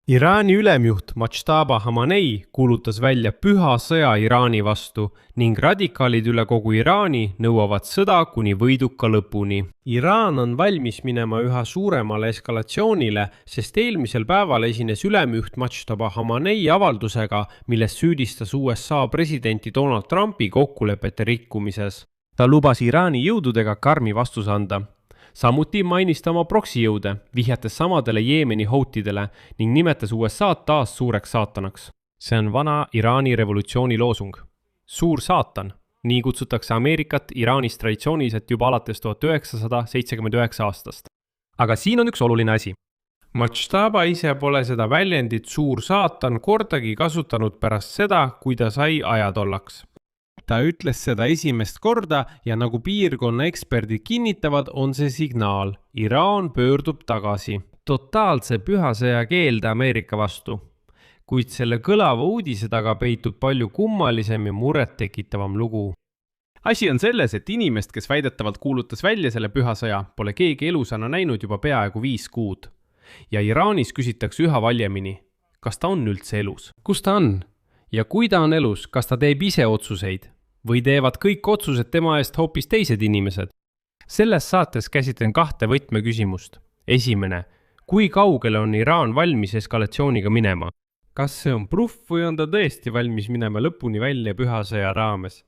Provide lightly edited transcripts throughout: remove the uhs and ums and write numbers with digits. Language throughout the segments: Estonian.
Iraani ülemjuht Mojtaba Khamenei kuulutas välja püha sõja Iraani vastu ning radikaalid üle kogu Iraani nõuavad sõda kuni võiduka lõpuni. Iraan on valmis minema üha suuremale eskalatsioonile, sest eelmisel päeval esines ülemjuht Mojtaba Khamenei avaldusega, milles süüdistas USA presidenti Donald Trumpi kokkulepete rikkumises. Ta lubas Iraani jõududega karmi vastuse anda. Samuti mainis ta oma proksijõude, vihjates samadele Jeemeni houtidele ning nimetas USA-d taas suureks saatanaks. See on vana Iraani revolutsiooni loosung. Suur saatan, nii kutsutakse Ameerikat Iraanis traditsiooniliselt juba alates 1979 aastast. Aga siin on üks oluline asi. Mojtaba ise pole seda väljendit suur saatan kordagi kasutanud pärast seda, kui ta sai ajatollaks. Ta ütles seda esimest korda ja nagu piirkonna eksperdid kinnitavad, on see signaal. Iraan pöördub tagasi. Totaalse pühasõja keelde Ameerika vastu. Kuid selle kõlava uudise taga peitub palju kummalisem ja muret tekitavam lugu. Asi on selles, et inimest, kes väidetavalt kuulutas välja selle pühasõja, pole keegi elusana näinud juba peaaegu 5 kuud. Ja Iraanis küsitakse üha valjemini, kas ta on üldse elus? Kus ta on? Ja kui ta on elus, kas ta teeb ise otsuseid? Või teevad kõik otsused tema eest hoopis teised inimesed? Selles saates käsitlen 2 võtmeküsimust. Esimene, kui kaugele on Iraan valmis eskalatsiooniga minema? Kas see on bluff või on ta tõesti valmis minema lõpuni välja pühasõja raames?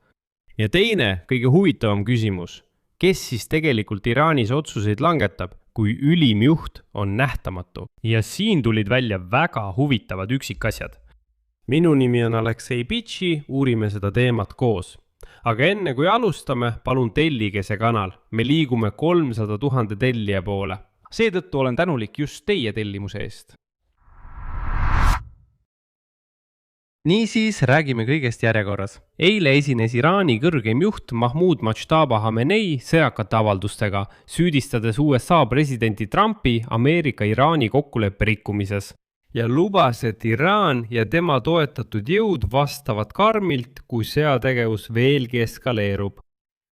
Ja teine, kõige huvitavam küsimus, kes siis tegelikult Iraanis otsuseid langetab, kui ülim juht on nähtamatu? Ja siin tulid välja väga huvitavad üksikasjad. Minu nimi on Aleksei Bitši, uurime seda teemat koos. Aga enne kui alustame, palun tellige see kanal. Me liigume 300 000 tellija poole. Seetõttu olen tänulik just teie tellimuse eest. Niisiis räägime kõigest järjekorras. Eile esines Iraani kõrgeim juht Mahmoud Mojtaba Khamenei sõjakate avaldustega, süüdistades USA presidenti Trumpi Ameerika-Iraani kokkuleppe rikkumises. Ja lubas, et Iraan ja tema toetatud jõud vastavad karmilt, kui sõjategevus veelgi eskaleerub.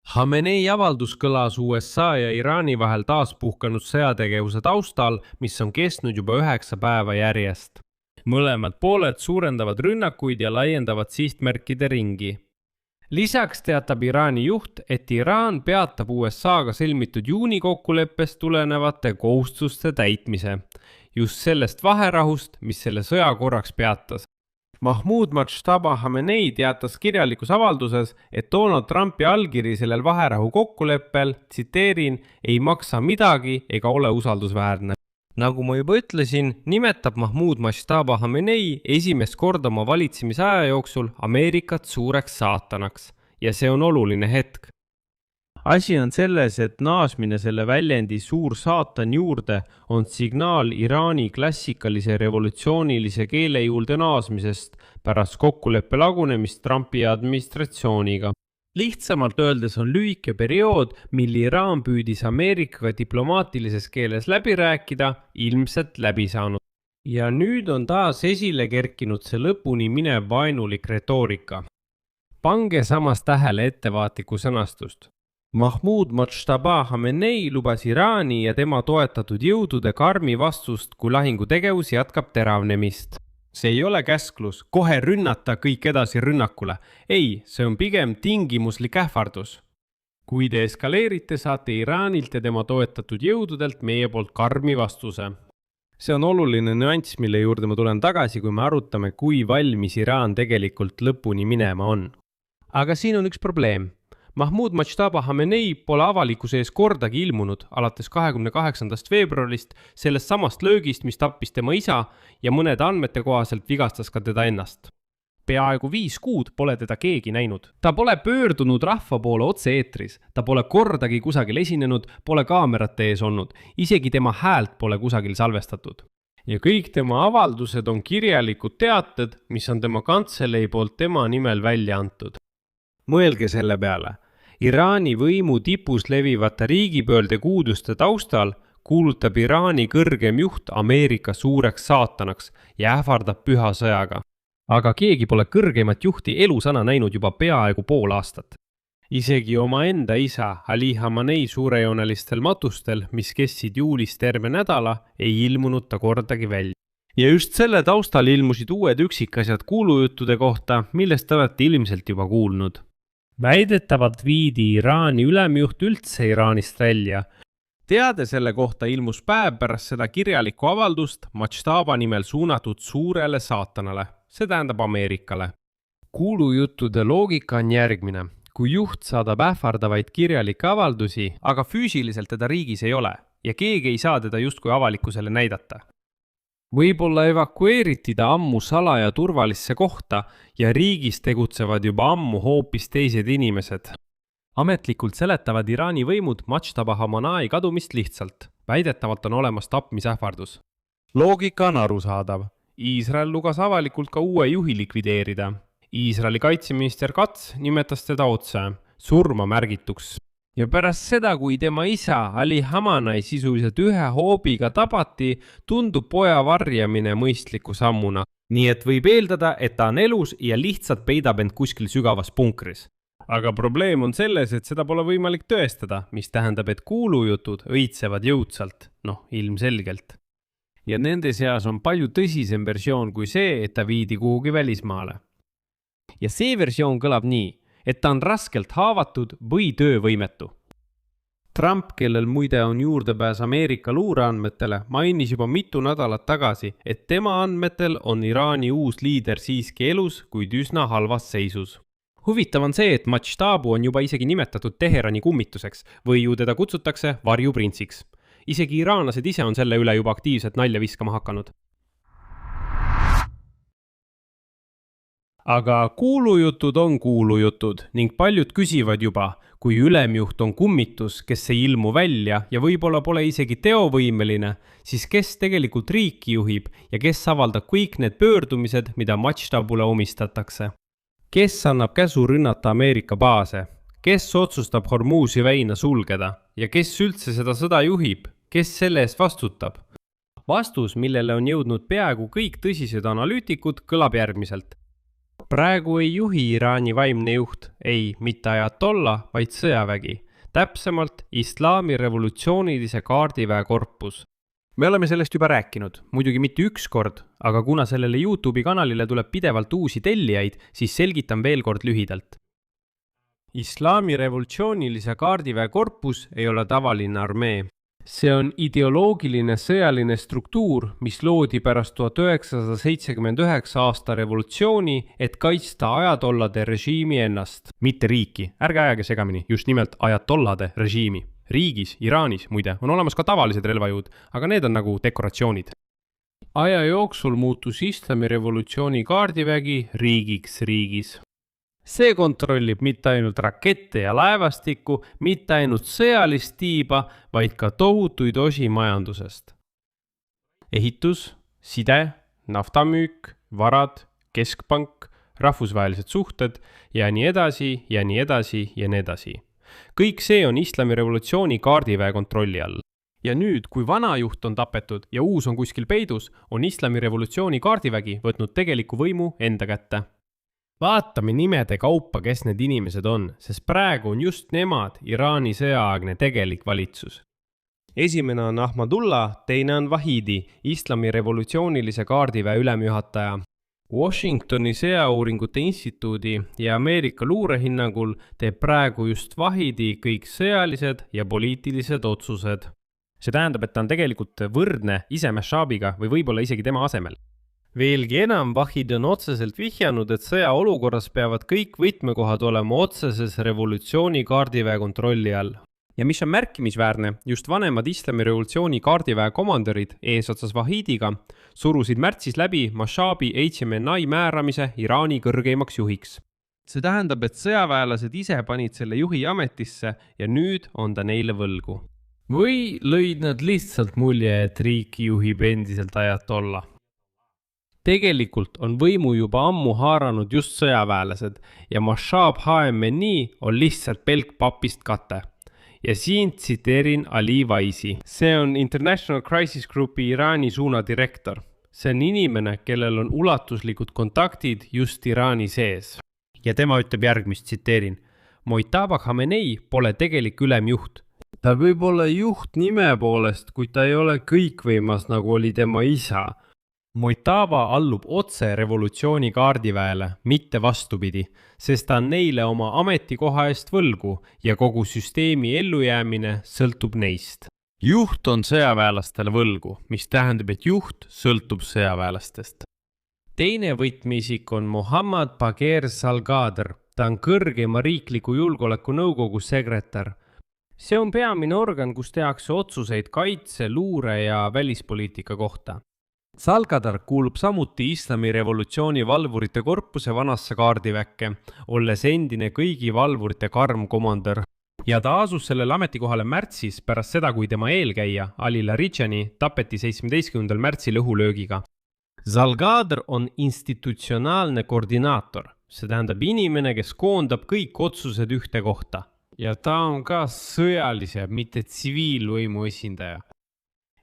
Khamenei avaldus kõlas USA ja Iraani vahel taas puhkanud sõjategevuse taustal, mis on kestnud juba 9 päeva järjest. Mõlemad pooled suurendavad rünnakuid ja laiendavad sihtmärkide ringi. Lisaks teatab Iraani juht, et Iraan peatab USA-ga sõlmitud juuni kokkuleppest tulenevate kohustuste täitmise. Just sellest vaherahust, mis selle sõja korraks peatas. Mahmoud Mojtaba Khamenei teatas kirjalikus avalduses, et Donald Trumpi allkiri sellel vaherahu kokkuleppel, tsiteerin, ei maksa midagi ega ole usaldusväärne. Nagu ma juba ütlesin, nimetab Mahmoud Mojtaba Khamenei esimest korda oma valitsemisaja jooksul Ameerikat suureks saatanaks. Ja see on oluline hetk. Asi on selles, et naasmine selle väljendi suur saatan juurde on signaal Iraani klassikalise revolutsioonilise keele juurde naasmisest pärast kokkuleppe lagunemist Trumpi administratsiooniga. Lihtsamalt öeldes on lühike periood, mil Iraan püüdis Ameerikaga diplomaatilises keeles läbi rääkida, ilmselt läbi saanud. Ja nüüd on taas esile kerkinud see lõpuni minev vaenulik retoorika. Pange samas tähele ettevaatlikku sõnastust. Mahmoud Mojtaba Khamenei lubas Iraani ja tema toetatud jõudude karmi vastust, kui lahingutegevus jätkab teravnemist. See ei ole käsklus, kohe rünnata kõik edasi rünnakule. Ei, see on pigem tingimuslik ähvardus. Kui te eskaleerite, saate Iraanilt ja tema toetatud jõududelt meie poolt karmi vastuse. See on oluline nüanss, mille juurde ma tulen tagasi, kui me arutame, kui valmis Iraan tegelikult lõpuni minema on. Aga siin on üks probleem. Mahmoud Mojtaba Khamenei pole avalikkuse ees kordagi ilmunud alates 28. veebruarist sellest samast löögist, mis tappis tema isa ja mõnede andmete kohaselt vigastas ka teda ennast. Peaaegu 5 kuud pole teda keegi näinud. Ta pole pöördunud rahva poole otse-eetris, ta pole kordagi kusagil esinenud, pole kaamerate ees olnud, isegi tema häält pole kusagil salvestatud. Ja kõik tema avaldused on kirjalikud teated, mis on tema kantselei poolt tema nimel välja antud. Mõelge selle peale. Iraani võimu tipus levivate riigipöörde kuuduste taustal kuulutab Iraani kõrgem juht Ameerika suureks saatanaks ja ähvardab püha sõjaga. Aga keegi pole kõrgemat juhti elusana näinud juba peaaegu pool aastat. Isegi oma enda isa Ali Khamenei suurejoonelistel matustel, mis kestsid juulis terve nädala, ei ilmunud ta kordagi välja. ja just selle taustal ilmusid uued üksikasjad kuulujuttude kohta, millest te olete ilmselt juba kuulnud. Väidetavalt viidi Iraani ülemjuht üldse Iraanist välja. Teade selle kohta ilmus päev pärast seda kirjalikku avaldust Majtaba nimel suunatud suurele saatanale, see tähendab Ameerikale. Kuulujuttude loogika on järgmine. Kui juht saadab ähvardavaid kirjalikke avaldusi, aga füüsiliselt teda riigis ei ole ja keegi ei saa teda justkui avalikkusele näidata. Võib-olla evakueeriti ta ammu salaja turvalisse kohta ja riigis tegutsevad juba ammu hoopis teised inimesed. Ametlikult seletavad Iraani võimud Majtaba Hamanai kadumist lihtsalt. Väidetavalt on olemas tapmisähvardus. Loogika on arusaadav. Iisrael lugas avalikult ka uue juhi likvideerida. Iisraeli kaitseminister Katz nimetas teda otse, surma märgituks. Ja pärast seda, kui tema isa Ali Hamanai sisuliselt ühe hoobiga tabati, tundub poja varjamine mõistliku sammuna. Nii et võib eeldada, et ta on elus ja lihtsalt peidab end kuskil sügavas punkris. Aga probleem on selles, et seda pole võimalik tõestada, mis tähendab, et kuulujutud õitsevad jõudsalt, ilmselgelt. Ja nende seas on palju tõsisem versioon kui see, et ta viidi kuhugi välismaale. Ja see versioon kõlab nii, et ta on raskelt haavatud või töövõimetu. Trump, kellel muide on juurdepääs Ameerika luureandmetele, mainis juba mitu nädalat tagasi, et tema andmetel on Iraani uus liider siiski elus, kuid üsna halvas seisus. Huvitav on see, et Majtabu on juba isegi nimetatud Teherani kummituseks või ju teda kutsutakse varjuprintsiks. Isegi iraanlased ise on selle üle juba aktiivselt nalja viskama hakanud. Aga kuulujutud on kuulujutud ning paljud küsivad juba, kui ülemjuht on kummitus, kes ei ilmu välja ja võib-olla pole isegi teovõimeline, siis kes tegelikult riiki juhib ja kes avaldab kõik need pöördumised, mida Majtabule omistatakse. Kes annab käsu rünnata Ameerika baase? Kes otsustab Hormuzi väina sulgeda? Ja kes üldse seda sõda juhib? Kes selle eest vastutab? Vastus, millele on jõudnud peaaegu kõik tõsised analüütikud, kõlab järgmiselt. Praegu ei juhi Iraani vaimne juht, ei mitte ajatolla, vaid sõjavägi. Täpsemalt Islami revolutsioonilise kaardiväe korpus. Me oleme sellest juba rääkinud, muidugi mitte üks kord, aga kuna sellele YouTube'i kanalile tuleb pidevalt uusi tellijaid, siis selgitan veel kord lühidalt. Islami revolutsioonilise kaardiväe korpus ei ole tavaline armee. See on ideoloogiline sõjaline struktuur, mis loodi pärast 1979 aasta revolutsiooni, et kaitsta ajatollade režiimi ennast. Mitte riiki, ärge ajage segamini, just nimelt ajatollade režiimi. Riigis, Iraanis muide, on olemas ka tavalised relvajõud, aga need on nagu dekoratsioonid. Aja jooksul muutus Islami revolutsiooni kaardivägi riigiks riigis. See kontrollib mitte ainult rakette ja laevastikku, mitte ainult sõjalist tiiba, vaid ka tohutuid osi majandusest. Ehitus, side, naftamüük, varad, keskpank, rahvusvahelised suhted ja nii edasi ja nii edasi ja nii edasi. Kõik see on Islami revolutsiooni kaardiväe kontrolli all. Ja nüüd, kui vana juht on tapetud ja uus on kuskil peidus, on Islami revolutsiooni kaardivägi võtnud tegeliku võimu enda kätte. Vaatame nimede kaupa, kes need inimesed on, sest praegu on just nemad Iraani sõjaaegne tegelik valitsus. Esimene on Ahmadullah, teine on Vahidi, Islami revolutsioonilise kaardiväe ülemjuhataja. Washingtoni sõjauuringute instituudi ja Ameerika luurehinnangul teeb praegu just Vahidi kõik sõjalised ja poliitilised otsused. See tähendab, et ta on tegelikult võrdne ise Majtabiga või võib-olla isegi tema asemel. Veelgi enam, Vahid on otseselt vihjanud, et sõjaolukorras peavad kõik võtmekohad olema otseses revolutsiooni kaardiväe kontrolli all. Ja mis on märkimisväärne, just vanemad Islami revolutsiooni kaardiväe komanderid eesotsas Vahidiga surusid märtsis läbi Majtabi HMNI määramise Iraani kõrgeimaks juhiks. See tähendab, et sõjaväelased ise panid selle juhi ametisse ja nüüd on ta neile võlgu. Või lõid nad lihtsalt mulje, et riiki juhib endiselt ajatolla. Tegelikult on võimu juba ammu haaranud just sõjaväelased ja Majtab HMNI on lihtsalt pelk papist kate. Ja siin tsiteerin Ali Vaisi. See on International Crisis Groupi Iraani suuna direktor. See on inimene, kellel on ulatuslikud kontaktid just Iraani sees. Ja tema ütleb järgmist, tsiteerin. Mojtaba Khamenei pole tegelik ülemjuht. Ta võib olla juht nime poolest, kuid ta ei ole kõikvõimas, nagu oli tema isa. Mojtaba allub otse revolutsiooni kaardiväele, mitte vastupidi, sest ta on neile oma ametikoha eest võlgu ja kogu süsteemi ellujäämine sõltub neist. Juht on sõjaväelastele võlgu, mis tähendab, et juht sõltub sõjaväelastest. Teine võtmeisik on Mohammad Bagher Salgadr. Ta on kõrgema riikliku julgeoleku nõukogu sekretär. See on peamine organ, kus tehakse otsuseid kaitse, luure ja välispoliitika kohta. Salgadr kuulub samuti Islami revolutsiooni valvurite korpuse vanasse kaardiväkke, olles endine kõigi valvurite karmkomandör. Ja ta asus sellele ametikohale märtsis pärast seda, kui tema eelkäija Ali Larijani tapeti 17. märtsil õhulöögiga. Salgadr on institutsionaalne koordinaator, see tähendab inimene, kes koondab kõik otsused ühte kohta. Ja ta on ka sõjalise, mitte tsiviilvõimu esindaja.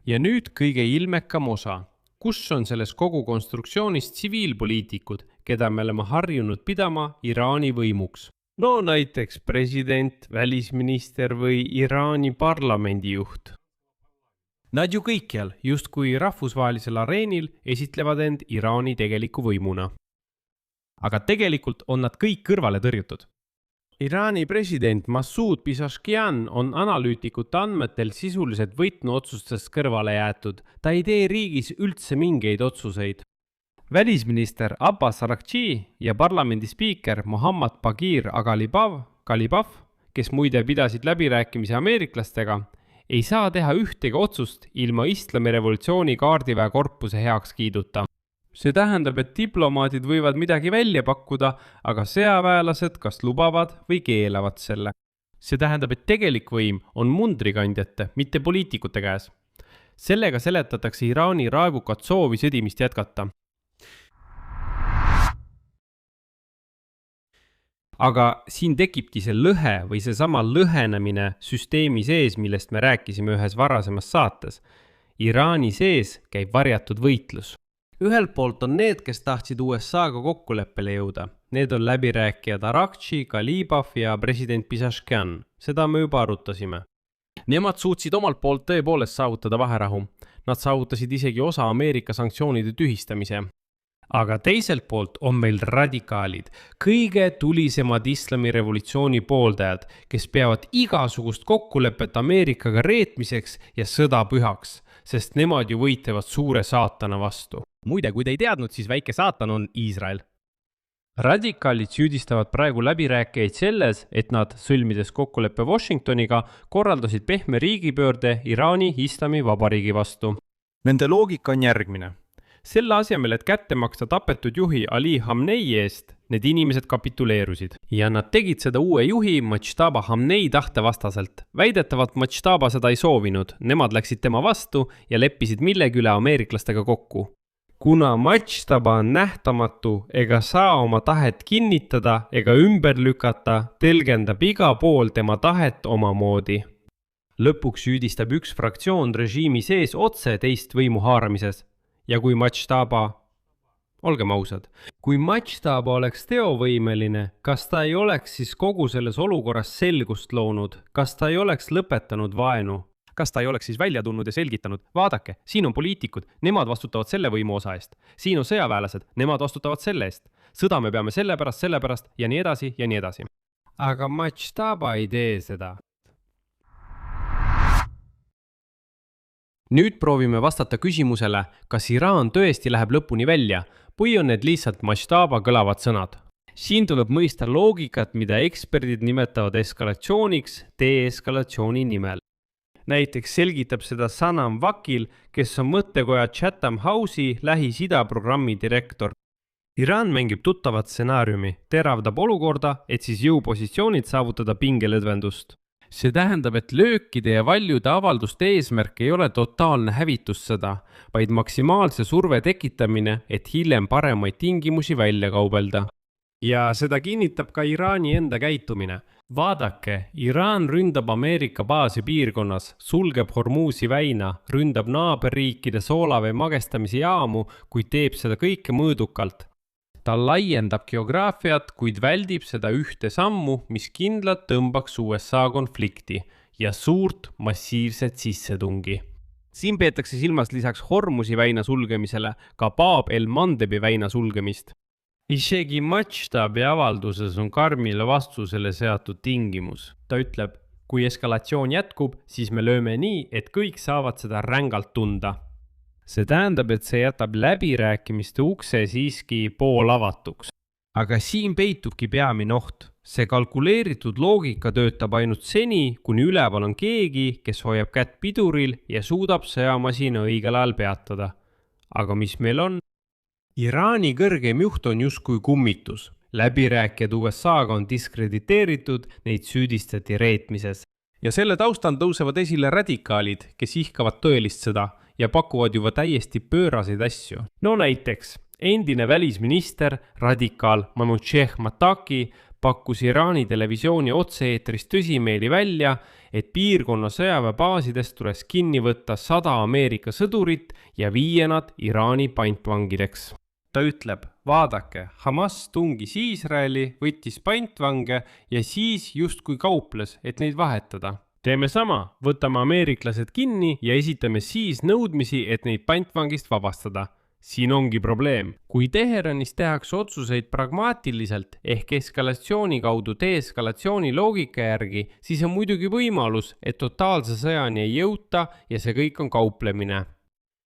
Ja nüüd kõige ilmekam osa. Kus on selles kogu konstruktsioonis tsiviilpoliitikud, keda me oleme harjunud pidama Iraani võimuks? No näiteks president, välisminister või Iraani parlamendi juht. Nad ju kõikjal, just kui rahvusvahelisel areenil esitlevad end Iraani tegeliku võimuna. Aga tegelikult on nad kõik kõrvale tõrjutud. Iraani president Masoud Pezeshkian on analüütikute andmetel sisuliselt võtnuotsustest kõrvale jäetud. Ta ei tee riigis üldse mingeid otsuseid. Välisminister Abbas Araghchi ja parlamendi spiiker Mohammad Bagher Ghalibaf, kes muide pidasid läbirääkimisi ameeriklastega, ei saa teha ühtegi otsust ilma Islami revolutsiooni kaardiväe korpuse heaks kiiduta. See tähendab, et diplomaadid võivad midagi välja pakkuda, aga sõjaväelased kas lubavad või keelavad selle. See tähendab, et tegelik võim on mundrikandjate, mitte poliitikute käes. Sellega seletatakse Iraani raevukat soovi sõdimist jätkata. Aga siin tekibki see lõhe või see sama lõhenemine süsteemi sees, millest me rääkisime ühes varasemas saates. Iraani sees käib varjatud võitlus. Ühelt poolt on need, kes tahtsid USA-ga kokkuleppele jõuda. Need on läbirääkijad Araghchi, Ghalibaf ja president Pezeshkian. Seda me juba arutasime. Nemad suutsid omalt poolt tõepoolest saavutada vaherahu. Nad saavutasid isegi osa Ameerika sanktsioonide tühistamise. Aga teiselt poolt on meil radikaalid, kõige tulisemad islami revolutsiooni pooldajad, kes peavad igasugust kokkulepet Ameerikaga reetmiseks ja sõda pühaks, sest nemad ju võitlevad suure saatana vastu. Muide, kui te ei teadnud, siis väike saatan on Iisrael. Radikaalid süüdistavad praegu läbirääkijaid selles, et nad, sõlmides kokkuleppe Washingtoniga, korraldasid pehme riigipöörde Iraani islami vabariigi vastu. Nende loogika on järgmine. Selle asemel, et kätte maksta tapetud juhi Ali Khamenei eest, need inimesed kapituleerusid. Ja nad tegid seda uue juhi Mojtaba Khamenei tahtevastaselt. Väidetavalt Mojtaba seda ei soovinud, nemad läksid tema vastu ja leppisid millegi üle ameeriklastega kokku. Kuna Mojtaba on nähtamatu ega saa oma tahet kinnitada ega ümber lükata, tõlgendab iga pool tema tahet omamoodi. Lõpuks süüdistab üks fraktsioon režiimi sees otse teist võimu haaramises. Ja kui Mojtaba, olgem ausad, kui Mojtaba oleks teovõimeline, kas ta ei oleks siis kogu selles olukorras selgust loonud, kas ta ei oleks lõpetanud vaenu? Kas ta ei oleks siis välja tulnud ja selgitanud? Vaadake, siin on poliitikud, nemad vastutavad selle võimu osa eest. Siin on sõjaväelased, nemad vastutavad selle eest. Sõda me peame sellepärast ja nii edasi ja nii edasi. Aga Mojtaba ei tee seda. Nüüd proovime vastata küsimusele, kas Iraan tõesti läheb lõpuni välja või on need lihtsalt Mojtaba kõlavad sõnad. Siin tuleb mõista loogikat, mida eksperdid nimetavad eskalatsiooniks deeskalatsiooni nimel. Näiteks selgitab seda Sanam Vakil, kes on mõttekoja Chatham House'i Lähis-Ida programmi direktor. Iraan mängib tuttavat stsenaariumi, teravdab olukorda, et siis jõupositsioonid saavutada pingelõdvendust. See tähendab, et löökide ja valjude avalduste eesmärk ei ole totaalne hävitussõda, vaid maksimaalse surve tekitamine, et hiljem paremaid tingimusi välja kaubelda. Ja seda kinnitab ka Iraani enda käitumine. Vaadake, Iraan ründab Ameerika baasi piirkonnas, sulgeb Hormuzi väina, ründab naaberriikide soolavee magestamise jaamu, kuid teeb seda kõike mõõdukalt. Ta laiendab geograafiat, kuid väldib seda ühte sammu, mis kindlalt tõmbaks USA konflikti ja suurt massiivset sissetungi. siin peetakse silmas lisaks Hormusi väina sulgemisele ka Bab el-Mandebi väina sulgemist. Isegi Mačtabi avalduses on karmile vastusele seatud tingimus. Ta ütleb, kui eskalatsioon jätkub, siis me lööme nii, et kõik saavad seda rängalt tunda. See tähendab, et see jätab läbirääkimiste ukse siiski poolavatuks. Aga siin peitubki peamine oht. See kalkuleeritud loogika töötab ainult seni, kuni üleval on keegi, kes hoiab kätt piduril ja suudab sõjamasina õigel ajal peatada. Aga mis meil on? Iraani kõrgem juht on justkui kummitus. Läbirääkijad USA-ga on diskrediteeritud, neid süüdistati reetmises. Ja selle taustal tõusevad esile radikaalid, kes ihkavad tõelist sõda ja pakuvad juba täiesti pööraseid asju. No näiteks, endine välisminister, radikaal Mamoucheh Mataki pakkus Iraani televisiooni otse-eetris tõsimeeli välja, et piirkonna sõjaväebaasidest tuleks kinni võtta 100 Ameerika sõdurit ja viia nad Iraani pantvangideks. Ta ütleb, vaadake, Hamas tungis Iisraeli, võttis pantvange ja siis justkui kauples, et neid vahetada. Teeme sama, võtame ameeriklased kinni ja esitame siis nõudmisi, et neid pantvangist vabastada. Siin ongi probleem. Kui Teheranis tehakse otsuseid pragmaatiliselt ehk eskalatsiooni kaudu deeskalatsiooni loogika järgi, siis on muidugi võimalus, et totaalse sõjani ei jõuta ja see kõik on kauplemine.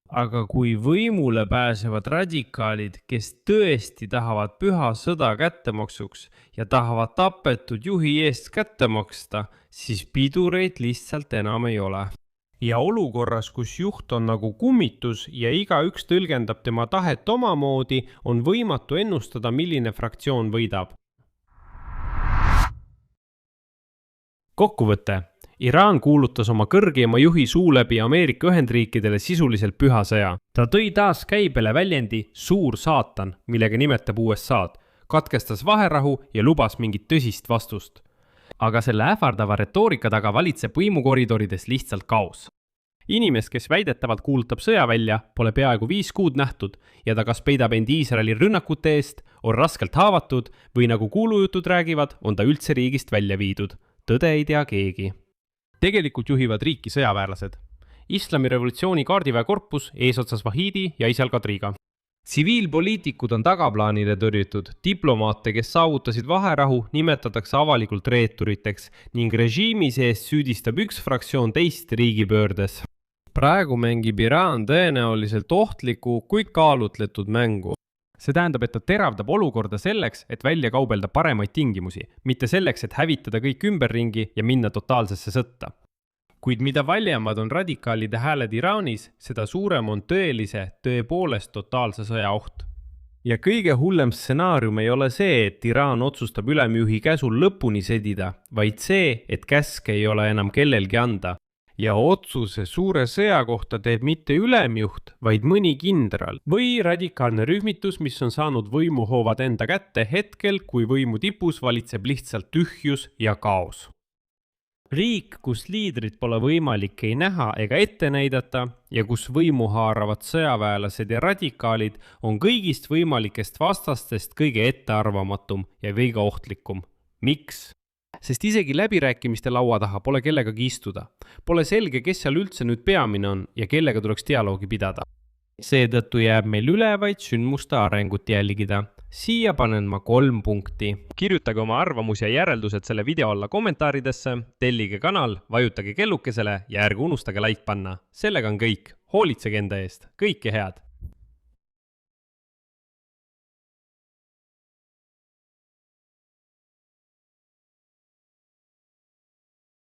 Aga kui võimule pääsevad radikaalid, kes tõesti tahavad püha sõda kättemaksuks ja tahavad tapetud juhi eest kätte maksta, siis pidureid lihtsalt enam ei ole. Ja olukorras, kus juht on nagu kummitus ja igaüks tõlgendab tema tahet omamoodi, on võimatu ennustada, milline fraktsioon võidab. Kokkuvõte. Iraan kuulutas oma kõrgema juhi suu läbi Ameerika Ühendriikidele sisuliselt püha sõja. Ta tõi taas käibele väljendi suur saatan, millega nimetab USA-d, katkestas vaherahu ja lubas mingit tõsist vastust. Aga selle ähvardava retoorika taga valitseb võimukoridorides lihtsalt kaos. Inimest, kes väidetavalt kuulutab sõja välja, pole peaaegu 5 kuud nähtud ja ta kas peidab end Iisraeli rünnakute eest, on raskelt haavatud või nagu kuulujutud räägivad, on ta üldse riigist välja viidud. Tõde ei tea keegi. Tegelikult juhivad riiki sõjaväelased. Islami revolutsiooni kaardiväekorpus eesotsas Vahidi ja isal Kadriga. Tsiviilpoliitikud on tagaplaanile tõrjutud, diplomaate, kes saavutasid vaherahu, nimetatakse avalikult reeturiteks ning režiimi sees süüdistab üks fraktsioon teist riigipöördes. Praegu mängib Iraan tõenäoliselt ohtliku, kuid kaalutletud mängu. See tähendab, et ta teravdab olukorda selleks, et välja kaubelda paremaid tingimusi, mitte selleks, et hävitada kõik ümberringi ja minna totaalsesse sõtta. Kuid mida valjemad on radikaalide hääled Iraanis, seda suurem on tõepoolest totaalse sõja oht. Ja kõige hullem stsenaarium ei ole see, et Iraan otsustab ülemjuhi käsul lõpuni sedida, vaid see, et käske ei ole enam kellelgi anda. Ja otsuse suure sõja kohta teeb mitte ülemjuht, vaid mõni kindral või radikaalne rühmitus, mis on saanud võimuhoovad enda kätte hetkel, kui võimu tipus valitseb lihtsalt tühjus ja kaos. Riik, kus liidrit pole võimalik ei näha ega ette näidata ja kus võimu haaravad sõjaväelased ja radikaalid, on kõigist võimalikest vastastest kõige ettearvamatum ja kõige ohtlikum. Miks? Sest isegi läbirääkimiste laua taha pole kellegagi istuda. Pole selge, kes seal üldse nüüd peamine on ja kellega tuleks dialoogi pidada. Seetõttu jääb meil üle vaid sündmuste arengut jälgida. Siia panen ma 3 punkti. Kirjutage oma arvamus ja järeldused selle video alla kommentaaridesse, tellige kanal, vajutage kellukesele ja ärge unustage like panna. Sellega on kõik. Hoolitsege enda eest. Kõike head!